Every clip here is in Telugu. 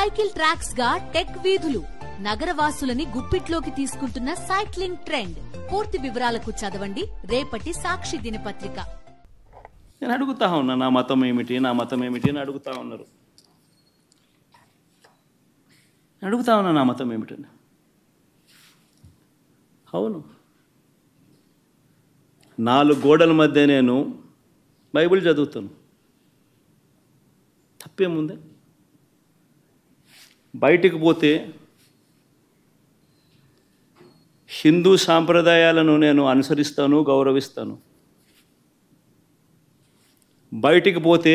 సైకిల్ ట్రాక్స్ గా టెక్ వీధులు నగరవాసులని గుప్పిట్లోకి తీసుకుంటున్న సైక్లింగ్ ట్రెండ్. పూర్తి వివరాలకు చదవండి రేపటి సాక్షి దినపత్రిక. నేను అడుగుతా ఉన్నా, నా మతం ఏమిటి అని అడుగుతా ఉన్నారు. అడుగుతా ఉన్నా నా మతం ఏమిటని. అవును, 4 గోడల మధ్య నేను బైబిల్ చదువుతాను. తప్పేముంది? బయటికి పోతే హిందూ సాంప్రదాయాలను నేను అనుసరిస్తాను, గౌరవిస్తాను. బయటికి పోతే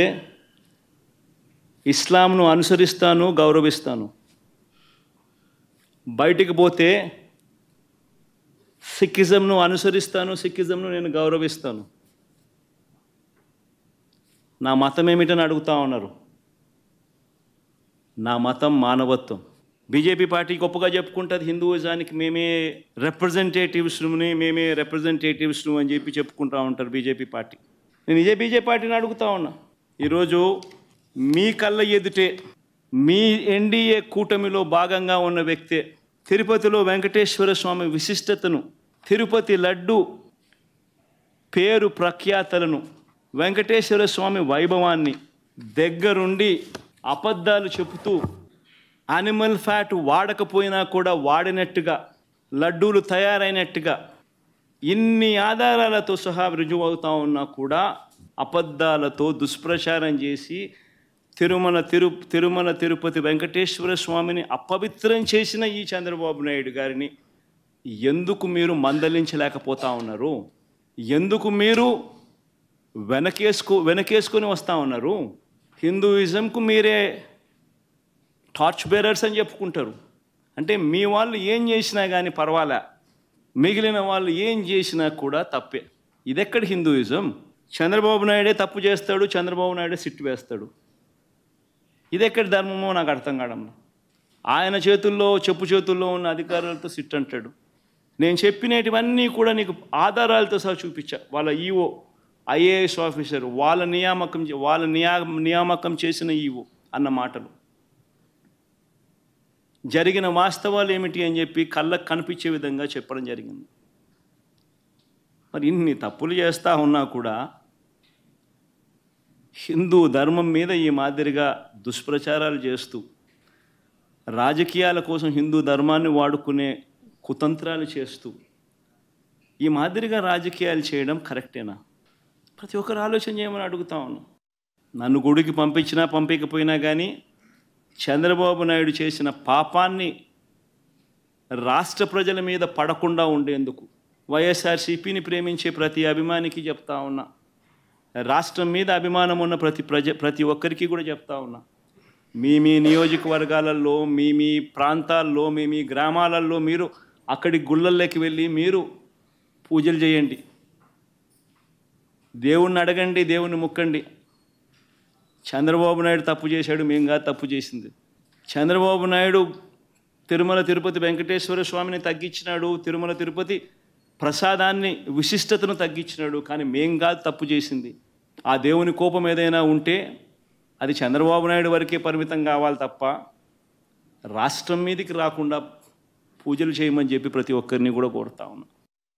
ఇస్లాంను అనుసరిస్తాను, గౌరవిస్తాను. బయటికి పోతే సిక్కిజంను అనుసరిస్తాను, సిక్కిజంను నేను గౌరవిస్తాను. నా మతం ఏమిటని అడుగుతా ఉన్నారు. నా మతం మానవత్వం. బీజేపీ పార్టీ గొప్పగా చెప్పుకుంటుంది హిందూయిజానికి మేమే రిప్రజెంటేటివ్స్ను అని చెప్పి చెప్పుకుంటూ ఉంటారు బీజేపీ పార్టీ. నేను ఇదే బీజేపీ పార్టీని అడుగుతా ఉన్నా. ఈరోజు మీ కళ్ళ ఎదుటే మీ ఎన్డీఏ కూటమిలో భాగంగా ఉన్న వ్యక్తే తిరుపతిలో వెంకటేశ్వర స్వామి విశిష్టతను, తిరుపతి లడ్డు పేరు ప్రఖ్యాతలను, వెంకటేశ్వర స్వామి వైభవాన్ని దగ్గరుండి అబద్ధాలు చెబుతూ యానిమల్ ఫ్యాట్ వాడకపోయినా కూడా వాడినట్టుగా, లడ్డూలు తయారైనట్టుగా ఇన్ని ఆధారాలతో సహా రుజువు అవుతా ఉన్నా కూడా అబద్ధాలతో దుష్ప్రచారం చేసి తిరుమల తిరుపతి వెంకటేశ్వర స్వామిని అపవిత్రం చేసిన ఈ చంద్రబాబు నాయుడు గారిని ఎందుకు మందలించలేకపోతా ఉన్నారు? ఎందుకు వెనకేసుకొని వస్తూ ఉన్నారు? హిందూయిజంకు మీరే టార్చ్ బేరర్స్ అని చెప్పుకుంటారు. అంటే మీ వాళ్ళు ఏం చేసినా కానీ పర్వాలే, మిగిలిన వాళ్ళు ఏం చేసినా కూడా తప్పే. ఇదెక్కడ హిందూయిజం? చంద్రబాబు నాయుడే తప్పు చేస్తాడు, చంద్రబాబు నాయుడే సిట్టు వేస్తాడు. ఇదెక్కడ ధర్మమో నాకు అర్థం కావడంలో. ఆయన చెప్పు చేతుల్లో ఉన్న అధికారులతో సిట్ అంటాడు. నేను చెప్పినటువన్నీ కూడా నీకు ఆధారాలతో సహా చూపించా. వాళ్ళ ఈఓ ఐఏఎస్ ఆఫీసర్ వాళ్ళ నియామకం చేసిన ఈఓ అన్న మాటలు, జరిగిన వాస్తవాలు ఏమిటి అని చెప్పి కళ్ళకు కనిపించే విధంగా చెప్పడం జరిగింది. మరి ఇన్ని తప్పులు చేస్తూ ఉన్నా కూడా హిందూ ధర్మం మీద ఈ మాదిరిగా దుష్ప్రచారాలు చేస్తూ రాజకీయాల కోసం హిందూ ధర్మాన్ని వాడుకునే కుతంత్రాలు చేస్తూ ఈ మాదిరిగా రాజకీయాలు చేయడం కరెక్టేనా? ప్రతి ఒక్కరు ఆలోచన చేయమని అడుగుతా ఉన్నాను. నన్ను గుడికి పంపించకపోయినా కానీ చంద్రబాబు నాయుడు చేసిన పాపాన్ని రాష్ట్ర ప్రజల మీద పడకుండా ఉండేందుకు వైఎస్ఆర్సీపీని ప్రేమించే ప్రతి అభిమానికి చెప్తా ఉన్నా, రాష్ట్రం మీద అభిమానం ఉన్న ప్రతి ఒక్కరికి కూడా చెప్తా ఉన్నా, మీ నియోజకవర్గాలలో, మీ ప్రాంతాల్లో, మీ గ్రామాలలో మీరు అక్కడి గుళ్ళల్లోకి వెళ్ళి మీరు పూజలు చేయండి, దేవుణ్ణి అడగండి, దేవుణ్ణి మొక్కండి. చంద్రబాబు నాయుడు తప్పు చేశాడు, మేము కాదు తప్పు చేసింది. చంద్రబాబు నాయుడు తిరుమల తిరుపతి వెంకటేశ్వర స్వామిని తగ్గించినాడు, తిరుమల తిరుపతి ప్రసాదాన్ని విశిష్టతను తగ్గించినాడు. కానీ మేం కాదు తప్పు చేసింది. ఆ దేవుని కోపం ఏదైనా ఉంటే అది చంద్రబాబు నాయుడు వరకే పరిమితం కావాలి తప్ప రాష్ట్రం మీదకి రాకుండా పూజలు చేయమని చెప్పి ప్రతి ఒక్కరిని కూడా కోరుతా ఉన్నా.